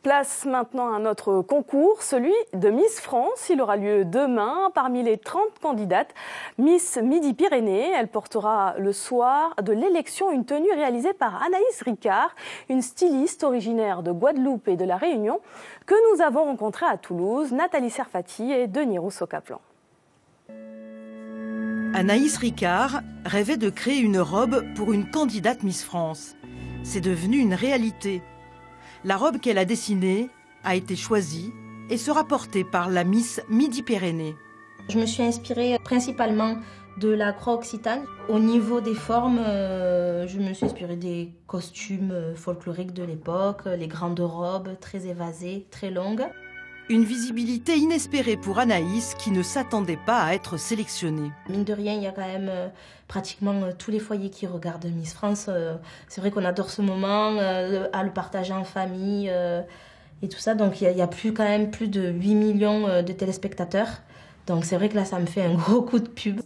Place maintenant à notre concours, celui de Miss France. Il aura lieu demain. Parmi les 30 candidates, Miss Midi-Pyrénées. Elle portera le soir de l'élection une tenue réalisée par Anaïs Ricard, une styliste originaire de Guadeloupe et de La Réunion, que nous avons rencontrée à Toulouse, Nathalie Serfati et Denis Rousseau-Caplan. Anaïs Ricard rêvait de créer une robe pour une candidate Miss France. C'est devenu une réalité. La robe qu'elle a dessinée a été choisie et sera portée par la Miss Midi-Pyrénées. Je me suis inspirée principalement de la croix occitane. Au niveau des formes, je me suis inspirée des costumes folkloriques de l'époque, les grandes robes très évasées, très longues. Une visibilité inespérée pour Anaïs qui ne s'attendait pas à être sélectionnée. Mine de rien, il y a quand même pratiquement tous les foyers qui regardent Miss France. C'est vrai qu'on adore ce moment, à le partager en famille et tout ça. Donc il y a quand même plus de 8 millions de téléspectateurs. Donc c'est vrai que là, ça me fait un gros coup de pub.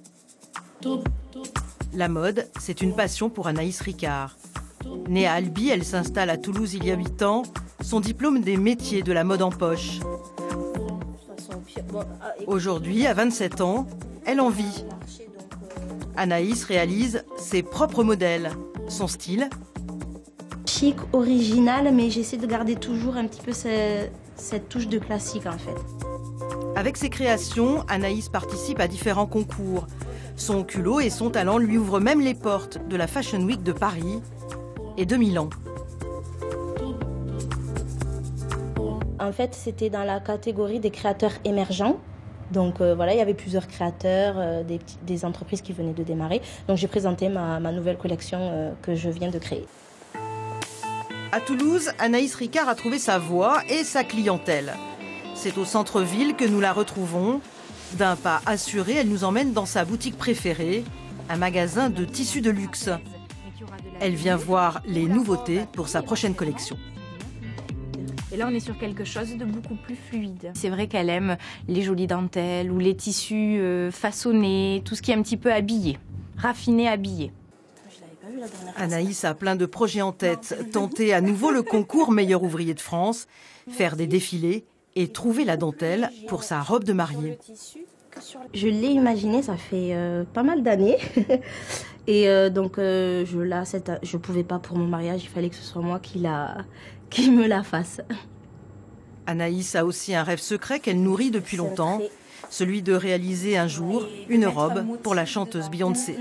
La mode, c'est une passion pour Anaïs Ricard. Née à Albi, elle s'installe à Toulouse il y a 8 ans. Son diplôme des métiers de la mode en poche. Aujourd'hui, à 27 ans, elle en vit. Anaïs réalise ses propres modèles. Son style ? Chic, original, mais j'essaie de garder toujours un petit peu cette touche de classique en fait. Avec ses créations, Anaïs participe à différents concours. Son culot et son talent lui ouvrent même les portes de la Fashion Week de Paris et de Milan. En fait, c'était dans la catégorie des créateurs émergents. Donc voilà, il y avait plusieurs créateurs, des entreprises qui venaient de démarrer. Donc j'ai présenté ma nouvelle collection que je viens de créer. À Toulouse, Anaïs Ricard a trouvé sa voie et sa clientèle. C'est au centre-ville que nous la retrouvons. D'un pas assuré, elle nous emmène dans sa boutique préférée, un magasin de tissus de luxe. Elle vient voir les nouveautés pour sa prochaine collection. Et là, on est sur quelque chose de beaucoup plus fluide. C'est vrai qu'elle aime les jolies dentelles ou les tissus façonnés, tout ce qui est un petit peu habillé, raffiné, habillé. Anaïs a plein de projets en tête. Tenter à nouveau le concours meilleur ouvrier de France, faire des défilés et trouver la dentelle pour sa robe de mariée. Je l'ai imaginé, ça fait pas mal d'années. Et donc, je pouvais pas pour mon mariage, il fallait que ce soit moi qui me la fasse. Anaïs a aussi un rêve secret qu'elle nourrit depuis longtemps, celui de réaliser un jour une robe pour la chanteuse Beyoncé.